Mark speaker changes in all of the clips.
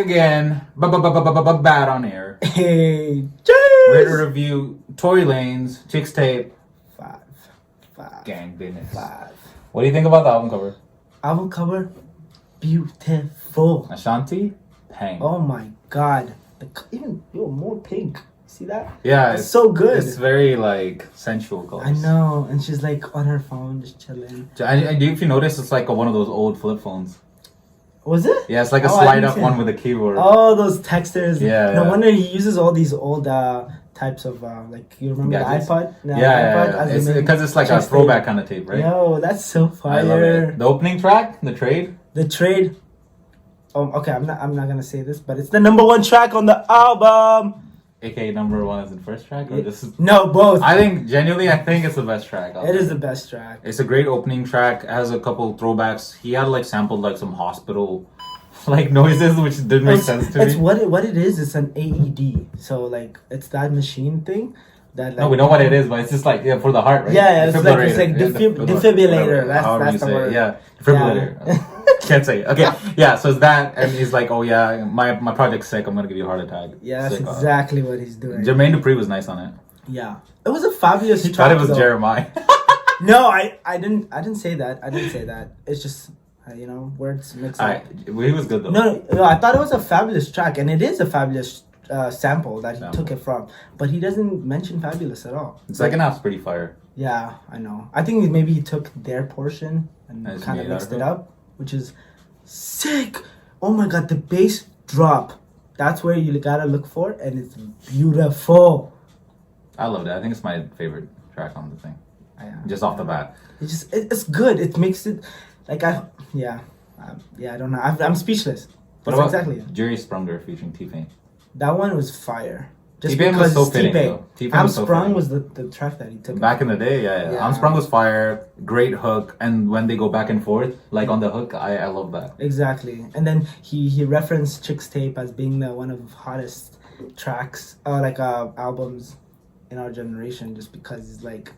Speaker 1: again. Bad on air.
Speaker 2: Hey,
Speaker 1: Ready to review Tory Lanez, Chixtape.
Speaker 2: Five.
Speaker 1: Gang business.
Speaker 2: 5.
Speaker 1: What do you think about the album cover?
Speaker 2: Album cover, beautiful.
Speaker 1: Ashanti, Pang.
Speaker 2: Oh my god. Even more pink. See that?
Speaker 1: Yeah,
Speaker 2: it's so good.
Speaker 1: It's very like sensual colors.
Speaker 2: I know, and she's like on her phone just chilling.
Speaker 1: If you notice, it's like one of those old flip phones.
Speaker 2: Was it?
Speaker 1: Yeah, it's like a slide up one with a keyboard.
Speaker 2: Oh, those texters.
Speaker 1: Yeah.
Speaker 2: No wonder he uses all these old types of like, you remember
Speaker 1: gadgets?
Speaker 2: the iPod? No,
Speaker 1: Yeah. It's because it's like a throwback kind of tape, right?
Speaker 2: Yo, that's so fire.
Speaker 1: I love it. The opening track, The Trade.
Speaker 2: The Trade. Okay, I'm not gonna say this, but it's the number 1 track on the album.
Speaker 1: AKA number 1 is the first track, or just
Speaker 2: no, both.
Speaker 1: I think it's the best track.
Speaker 2: It is the best track.
Speaker 1: It's a great opening track. It has a couple throwbacks. He had like sampled like some hospital like noises, which didn't make sense to me.
Speaker 2: It's what it is. It's an AED. So like it's that machine thing. That, like,
Speaker 1: no, we know what it is, but it's just like for the heart, right?
Speaker 2: Yeah, it's like defibrillator. That's the word.
Speaker 1: Yeah, defibrillator. Yeah. Can't say it. Okay, yeah. So it's that, and he's like, "Oh yeah, my project's sick. I'm gonna give you a heart attack."
Speaker 2: Yeah, that's exactly what he's doing.
Speaker 1: Jermaine Dupri was nice on it.
Speaker 2: Yeah, it was a fabulous track.
Speaker 1: Thought it was Jeremiah.
Speaker 2: No, I didn't say that. I didn't say that. It's just words mix up.
Speaker 1: He was good though.
Speaker 2: No, I thought it was a fabulous track, and it is a fabulous sample that he took it from, but he doesn't mention fabulous at all.
Speaker 1: The second half's pretty fire.
Speaker 2: Yeah, I know. I think maybe he took their portion and kind of mixed it up, which is sick. Oh my god, the bass drop. That's where you gotta look for, and it's beautiful.
Speaker 1: I loved it. I think it's my favorite track on the thing. Just off the bat.
Speaker 2: It's good. It makes it like I don't know. I'm speechless.
Speaker 1: What about
Speaker 2: exactly
Speaker 1: Jerry Sprunger featuring T-Pain?
Speaker 2: That one was fire. Just
Speaker 1: T-Pain was so fitting,
Speaker 2: T-Pain.
Speaker 1: T-Pain
Speaker 2: I'm
Speaker 1: was so
Speaker 2: Sprung
Speaker 1: fitting.
Speaker 2: was the track that he took.
Speaker 1: Back in the day, yeah. I'm Sprung was fire. Great hook. And when they go back and forth, like on the hook, I love that.
Speaker 2: Exactly. And then he referenced Chixtape as being one of the hottest tracks, albums in our generation, just because it's like...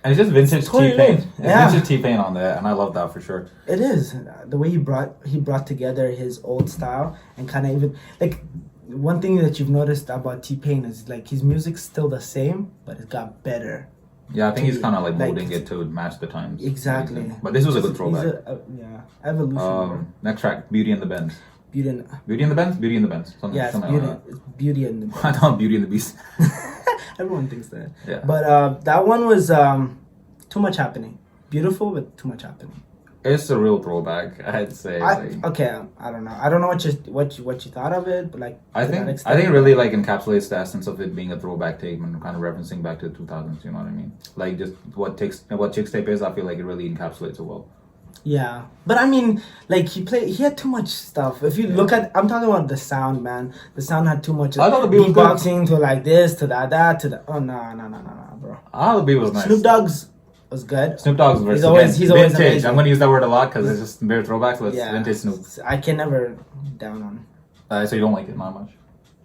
Speaker 1: And it's just vintage T-Pain. It's
Speaker 2: yeah.
Speaker 1: vintage T-Pain on there, and I love that for sure.
Speaker 2: It is. The way he brought together his old style and kind of even... like. One thing that you've noticed about T-Pain is like his music's still the same, but it got better.
Speaker 1: Yeah, I think he's kind of like molding it to match the times.
Speaker 2: Exactly.
Speaker 1: But this was a good throwback.
Speaker 2: Evolution.
Speaker 1: Next track, Beauty and the Benz.
Speaker 2: Beauty and
Speaker 1: the Benz? Beauty and the Benz.
Speaker 2: Beauty and the Benz.
Speaker 1: I thought Beauty and the Beast.
Speaker 2: Everyone thinks that.
Speaker 1: Yeah.
Speaker 2: But that one was too much happening. Beautiful, but too much happening.
Speaker 1: It's a real throwback, I'd say.
Speaker 2: Okay, I don't know. I don't know what you thought of it, but like
Speaker 1: I think it really like encapsulates the essence of it being a throwback tape and kind of referencing back to the 2000s. You know what I mean? Like just what Chixtape is. I feel like it really encapsulates it well.
Speaker 2: Yeah, but I mean, like he had too much stuff. If you look at, I'm talking about the sound, man. The sound had too much.
Speaker 1: I thought the beat was
Speaker 2: beatboxing to like this to that to the. Oh no, bro.
Speaker 1: I thought the beat was nice.
Speaker 2: Snoop Dogg's was good.
Speaker 1: Snoop Dogg's verse.
Speaker 2: He's always
Speaker 1: vintage.
Speaker 2: amazing.
Speaker 1: I'm gonna use that word a lot because it's just bare throwback. So it's vintage Snoop.
Speaker 2: I can never down on.
Speaker 1: So you don't like it, not much.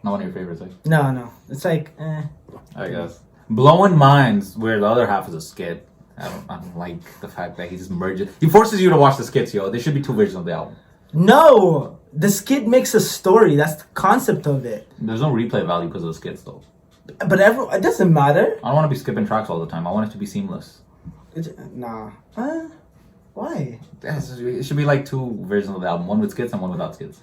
Speaker 1: Not one of your favorites, like.
Speaker 2: No. It's like,
Speaker 1: I guess Blowing Minds, where the other half is a skit. I don't like the fact that he just merges. He forces you to watch the skits, yo. There should be 2 versions of the album.
Speaker 2: No, the skit makes a story. That's the concept of it.
Speaker 1: There's no replay value because of the skits, though.
Speaker 2: But it doesn't matter.
Speaker 1: I don't want to be skipping tracks all the time. I want it to be seamless.
Speaker 2: Nah. Why?
Speaker 1: It should be like 2 versions of the album, one with skits and one without skits.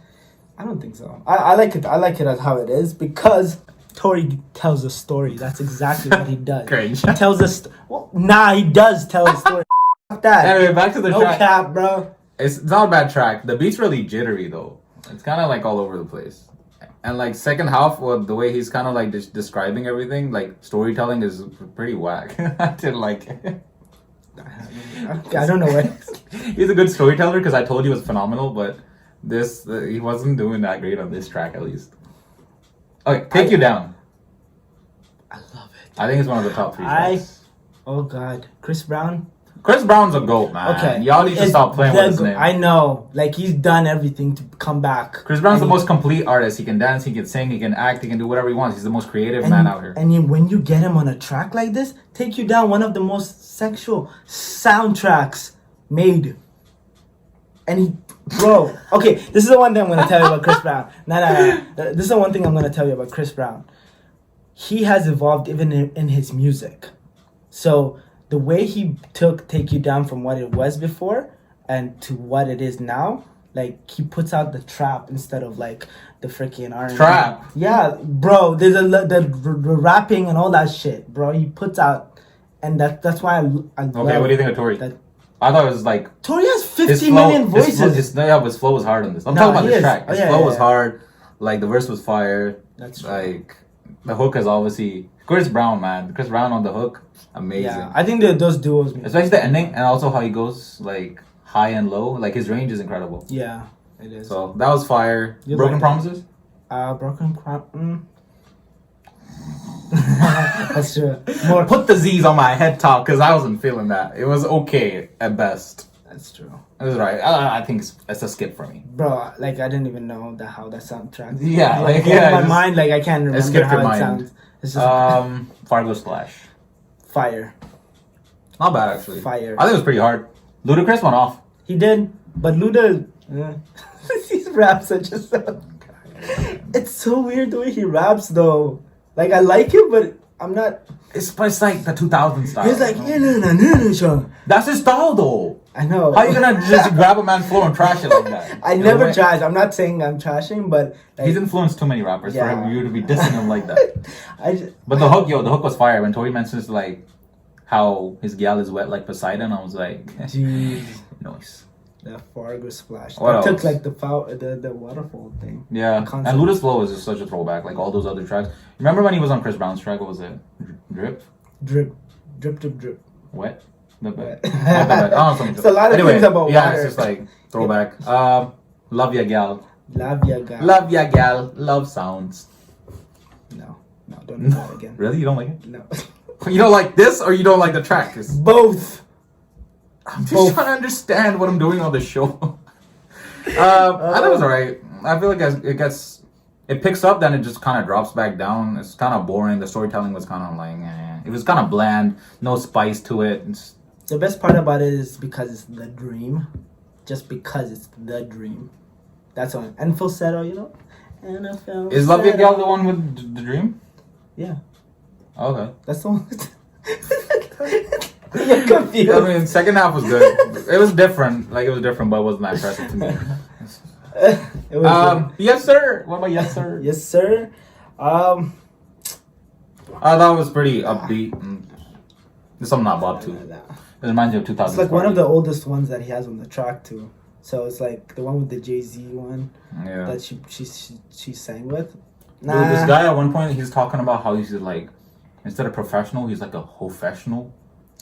Speaker 2: I don't think so. I like it. I like it as how it is because Tory tells a story. That's exactly what he does.
Speaker 1: Cringe.
Speaker 2: He tells us. He does tell a story. Fuck that.
Speaker 1: Anyway, back to the track.
Speaker 2: No cap, bro.
Speaker 1: It's not a bad track. The beat's really jittery though. It's kind of like all over the place. And like second half, the way he's kind of like describing everything, like storytelling is pretty whack. I didn't like it.
Speaker 2: I don't know what.
Speaker 1: He's a good storyteller because I told you it was phenomenal, but he wasn't doing that great on this track at least. Okay, Take You Down.
Speaker 2: I love it.
Speaker 1: I think it's one of the top 3 tracks.
Speaker 2: Oh God, Chris Brown.
Speaker 1: Chris Brown's a GOAT, man.
Speaker 2: Okay.
Speaker 1: Y'all need to stop playing with his name.
Speaker 2: I know. Like, he's done everything to come back.
Speaker 1: Chris Brown's the most complete artist. He can dance, he can sing, he can act, he can do whatever he wants. He's the most creative man out here.
Speaker 2: And when you get him on a track like this, Take You Down, one of the most sexual soundtracks made. And Bro, okay, this is the one thing I'm gonna tell you about Chris Brown. This is the one thing I'm gonna tell you about Chris Brown. He has evolved even in his music. So the way he Take You Down from what it was before and to what it is now, like he puts out the trap instead of like the freaking R&B.
Speaker 1: Trap?
Speaker 2: Yeah, bro. There's the rapping and all that shit, bro. He puts out, and that's why I
Speaker 1: okay, what do you think of Tory? I thought it was like
Speaker 2: Tory has 50 million voices.
Speaker 1: His flow was hard on this. I'm talking about the track. His flow was hard. Like the verse was fire.
Speaker 2: That's true.
Speaker 1: Like the hook is obviously Chris Brown, man. Chris Brown on the hook, amazing.
Speaker 2: Yeah, I think those duos,
Speaker 1: especially the ending and also how he goes like high and low. Like his range is incredible.
Speaker 2: Yeah, it is.
Speaker 1: So that was fire. Broken Promises.
Speaker 2: Broken Promises. That's true. More
Speaker 1: put the Z's on my head top because I wasn't feeling that. It was okay at best.
Speaker 2: That's true.
Speaker 1: It was right. I think it's a skip for me,
Speaker 2: bro. Like I didn't even know how that soundtrack.
Speaker 1: Yeah,
Speaker 2: like in my mind, like I can't remember how it sounds. It's just
Speaker 1: Fargo Splash.
Speaker 2: Fire.
Speaker 1: Not bad actually.
Speaker 2: Fire.
Speaker 1: I think it was pretty hard. Ludacris went off.
Speaker 2: He did, but Luda, his raps are just. It's so weird the way he raps though. Like I like it, but I'm not.
Speaker 1: It's like the 2000 style.
Speaker 2: He's like no.
Speaker 1: That's his style though.
Speaker 2: I know.
Speaker 1: How you gonna just grab a man's flow and trash it like that?
Speaker 2: I never trash. I'm not saying I'm trashing, but
Speaker 1: like, he's influenced too many rappers for you to be dissing him like that. But the hook was fire. When Tory mentions like how his gal is wet like Poseidon, I was like,
Speaker 2: jeez,
Speaker 1: nice.
Speaker 2: The Fargo Splash.
Speaker 1: What
Speaker 2: that
Speaker 1: else?
Speaker 2: took like the waterfall thing.
Speaker 1: Yeah, and Luda's flow is just such a throwback. Like all those other tracks. Remember when he was on Chris Brown's track? What was it? Drip. Wet.
Speaker 2: Wet.
Speaker 1: It's
Speaker 2: a lot of things about
Speaker 1: yeah,
Speaker 2: water.
Speaker 1: it's just like throwback. Love ya gal.
Speaker 2: Love ya gal.
Speaker 1: Love ya gal. Love sounds.
Speaker 2: No, don't do that again.
Speaker 1: Really, you don't like it?
Speaker 2: No.
Speaker 1: You don't like this, or you don't like the track?
Speaker 2: Both.
Speaker 1: I'm just trying to understand what I'm doing on this show. I thought it was alright. I feel like it picks up, then it just kind of drops back down. It's kind of boring. The storytelling was kind of like, it was kind of bland. No spice to it.
Speaker 2: The best part about it is because it's the dream. Just because it's the dream. That's on. And falsetto, you know? NFL.
Speaker 1: Is Love Ya Gal the one with the dream?
Speaker 2: Yeah.
Speaker 1: Okay.
Speaker 2: That's the one. You're confused.
Speaker 1: I mean, second half was good. It was different. Like, it was different, but it wasn't that impressive to me.
Speaker 2: It was
Speaker 1: yes, sir. What about yes, sir?
Speaker 2: Yes, sir.
Speaker 1: I thought it was pretty upbeat. There's something not bought to. It reminds me of 2000.
Speaker 2: It's like one of the oldest ones that he has on the track too. So it's like the one with the Jay-Z one.
Speaker 1: Yeah.
Speaker 2: That she sang with.
Speaker 1: Nah. Dude, this guy at one point he's talking about how he's like, instead of professional, he's like a professional.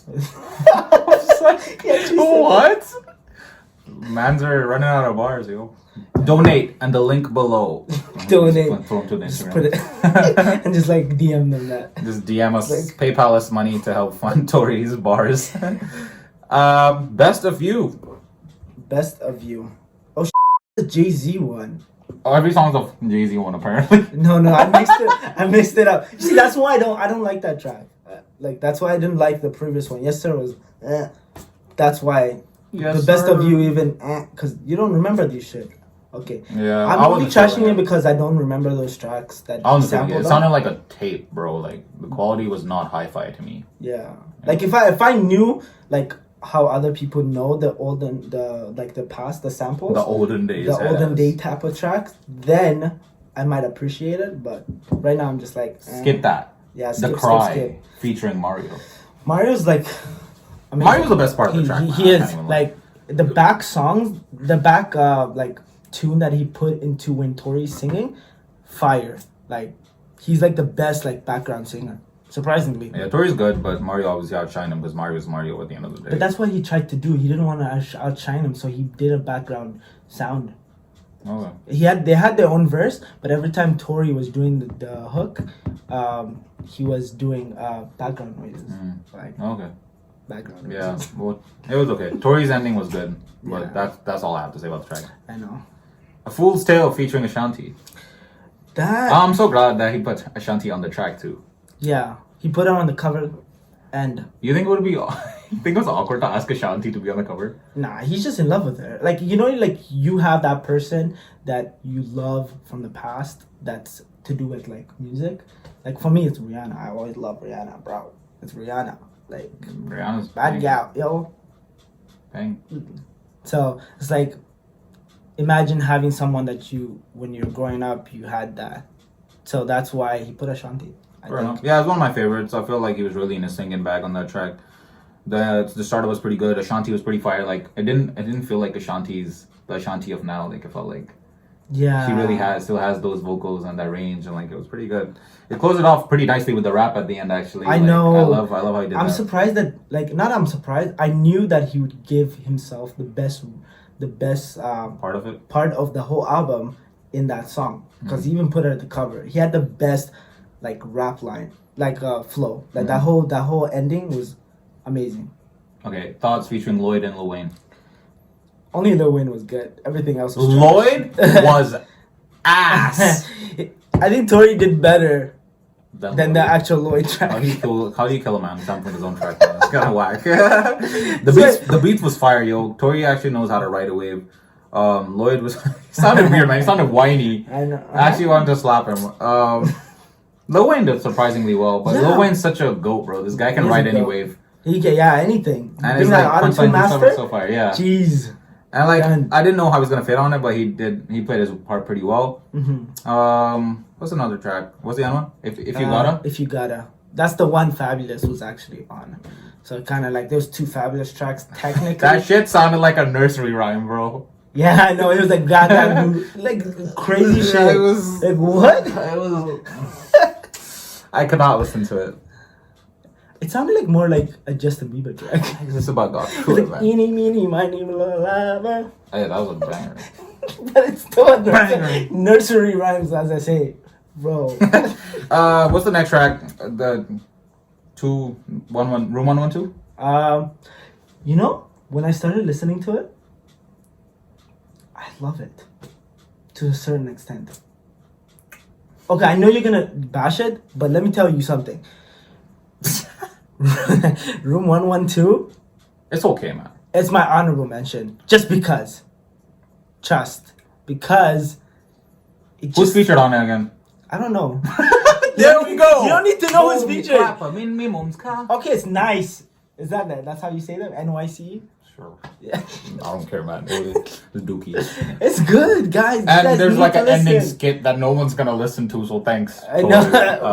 Speaker 1: Like, what? Mans are running out of bars, yo. Donate and the link below.
Speaker 2: Donate.
Speaker 1: Throw them to the Instagram.
Speaker 2: Just put it and just like DM them that.
Speaker 1: Just DM us, like, PayPal us money to help fund Tory's bars. Best of you.
Speaker 2: Best of you. Oh, the Jay-Z one.
Speaker 1: Oh, every song's a Jay-Z one apparently.
Speaker 2: No, I mixed it up. See, that's why I don't like that track. Like that's why I didn't like the previous one. Yes, sir was. That's why the best of you even because you don't remember these shit. Okay.
Speaker 1: Yeah.
Speaker 2: I'm only trashing it because I don't remember those tracks that he sampled.
Speaker 1: It sounded like a tape, bro. Like the quality was not hi-fi to me.
Speaker 2: Yeah. Like if I knew like how other people know the past, the samples,
Speaker 1: the olden days,
Speaker 2: the olden day type of tracks, then I might appreciate it. But right now I'm just like
Speaker 1: skip that.
Speaker 2: Yeah,
Speaker 1: The Cry featuring Mario.
Speaker 2: Mario's like, I mean,
Speaker 1: Mario's the best part of the track.
Speaker 2: He is like the back songs, the back like tune that he put into when Tory's singing, fire. Like he's like the best like background singer. Surprisingly.
Speaker 1: Yeah, Tory's good, but Mario obviously outshined him because Mario's Mario at the end of the day.
Speaker 2: But that's what he tried to do. He didn't want to outshine him, so he did a background sound.
Speaker 1: Okay.
Speaker 2: They had their own verse, but every time Tory was doing the hook, he was doing background noises. Like
Speaker 1: okay.
Speaker 2: Background noises.
Speaker 1: Yeah, well, it was okay. Tory's ending was good, but that's all I have to say about the track.
Speaker 2: I know.
Speaker 1: A Fool's Tale featuring Ashanti.
Speaker 2: That
Speaker 1: I'm so glad that he put Ashanti on the track too.
Speaker 2: Yeah, he put her on the cover, And
Speaker 1: you think it would be? You think it was awkward to ask Ashanti to be on the cover?
Speaker 2: Nah, he's just in love with her. Like, you know, like you have that person that you love from the past that's to do with like music. Like for me, it's Rihanna. I always love Rihanna, bro. It's Rihanna. Like
Speaker 1: Rihanna's
Speaker 2: bad gal, yo.
Speaker 1: Bang.
Speaker 2: So it's like, imagine having someone that you, when you're growing up, you had that. So that's why he put Ashanti.
Speaker 1: Fair enough. Yeah, it's one of my favorites. I feel like he was really in his singing bag on that track. The starter was pretty good. Ashanti was pretty fire. Like I didn't feel like Ashanti's the Ashanti of now. Like I felt like she really still has those vocals and that range, and like it was pretty good. It closed it off pretty nicely with the rap at the end. Actually,
Speaker 2: I know.
Speaker 1: I love how he did.
Speaker 2: I'm surprised that I'm surprised. I knew that he would give himself the best part of the whole album in that song, because he even put it at the cover. He had the best like rap line, like flow. Like that whole ending was amazing.
Speaker 1: Okay, thoughts featuring Lloyd and Lil Wayne.
Speaker 2: Only Lil Wayne was good. Everything else was
Speaker 1: Lloyd was ass.
Speaker 2: I think Tory did better than the actual Lloyd track.
Speaker 1: How do you kill a man sampling his own track? Man? It's kind of whack. The beat was fire, yo. Tory actually knows how to ride a wave. Lloyd was sounded weird, man. He sounded whiny.
Speaker 2: I know.
Speaker 1: I actually wanted to slap him. Lil Wayne did surprisingly well, but Lil Wayne's such a goat, bro. This guy can ride any wave.
Speaker 2: He can, anything.
Speaker 1: And it's like
Speaker 2: auto-tune master.
Speaker 1: So far, yeah.
Speaker 2: Jeez.
Speaker 1: And like I didn't know how he was gonna fit on it, but he did. He played his part pretty well.
Speaker 2: Mm-hmm.
Speaker 1: What's another track? What's the other one? If you gotta.
Speaker 2: If you gotta. That's the one Fabulous was actually on. So kind of like there was two Fabulous tracks technically.
Speaker 1: That shit sounded like a nursery rhyme, bro.
Speaker 2: Yeah, I know. It was like goddamn like crazy shit.
Speaker 1: It was
Speaker 2: like what?
Speaker 1: It was. I could not listen to it.
Speaker 2: It sounded like more like a Justin Bieber track.
Speaker 1: It's about God.
Speaker 2: Cool, like, eeny, meeny, miny, lava.
Speaker 1: Oh, yeah, that was a banger.
Speaker 2: But it's still a nursery rhymes, as I say, bro.
Speaker 1: What's the next track? The room 112.
Speaker 2: You know, when I started listening to it, I love it to a certain extent. Okay, I know you're gonna bash it, but let me tell you something. Room 112.
Speaker 1: It's okay, man.
Speaker 2: It's my honorable mention, just because. Because.
Speaker 1: Who's featured on it again?
Speaker 2: I don't know.
Speaker 1: There we go.
Speaker 2: You don't need to know who's featured.
Speaker 1: Okay,
Speaker 2: it's nice. Is that that's how you say them? NYC.
Speaker 1: Sure.
Speaker 2: Yeah.
Speaker 1: I don't care, man. It's Dookie.
Speaker 2: It's good, guys.
Speaker 1: And there's like an ending skit that no one's gonna listen to, so thanks.
Speaker 2: I know.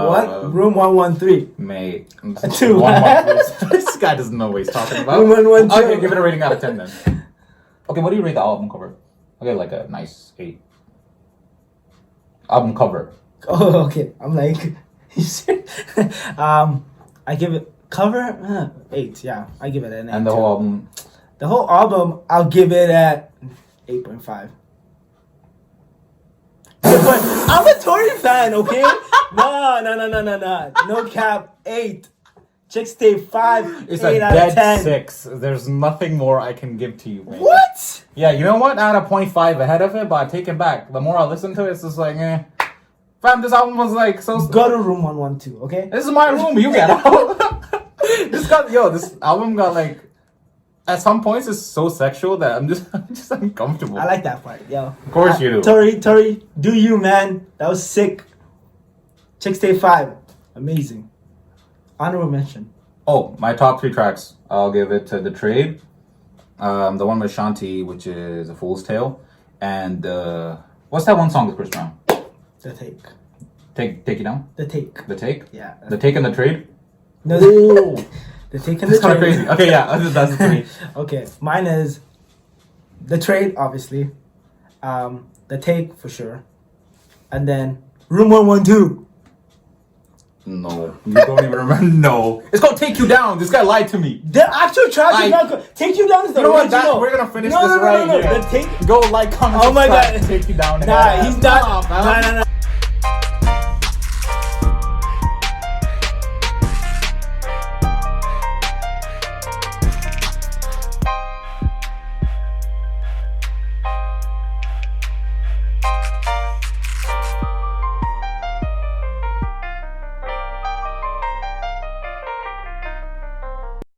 Speaker 2: What? Room 113.
Speaker 1: Mate.
Speaker 2: 113.
Speaker 1: This guy doesn't know what he's talking about.
Speaker 2: Room 112.
Speaker 1: Okay, give it a rating out of 10 then. Okay, what do you rate the album cover? Okay, like a nice 8. Album cover.
Speaker 2: Oh, okay. I'm like, I give it cover 8. Yeah, I give it an 8.
Speaker 1: And the whole album.
Speaker 2: The whole album, I'll give it at 8.5. I'm a Tory fan, okay? No. No cap. 8. Chixtape 5.
Speaker 1: It's
Speaker 2: 8
Speaker 1: a
Speaker 2: out of 10.
Speaker 1: dead 6. There's nothing more I can give to you, man.
Speaker 2: What?
Speaker 1: Yeah, you know what? I had a 0.5 ahead of it, but I take it back. The more I listen to it, it's just like, Fam, this album was like so.
Speaker 2: Go to room 112, okay?
Speaker 1: This is my room. You get out. This album got like. At some points, it's so sexual that I'm just uncomfortable.
Speaker 2: I like that part, yo.
Speaker 1: Of course you do.
Speaker 2: Tory, do you, man? That was sick. Chixtape 5, amazing. Honorable mention.
Speaker 1: Oh, my top 3 tracks. I'll give it to The Trade, the one with Shanti, which is A Fool's Tale, and what's that one song with Chris Brown?
Speaker 2: The Take.
Speaker 1: Take You Down?
Speaker 2: The Take.
Speaker 1: The Take?
Speaker 2: Yeah.
Speaker 1: The Take and The Trade?
Speaker 2: No, The Take and The Trade.
Speaker 1: That's kind of crazy. Okay, yeah, that's the 3.
Speaker 2: Okay, mine is The Trade, obviously. The Take, for sure. And then Room 112.
Speaker 1: No, you don't even remember. No, it's called "Take You Down." This guy lied to me.
Speaker 2: The actual track is not good. "Take You Down" is the original.
Speaker 1: We're gonna finish this right here.
Speaker 2: The Take.
Speaker 1: Go like, comment,
Speaker 2: Oh my God.
Speaker 1: "Take You Down."
Speaker 2: Nah, he's not. Nah.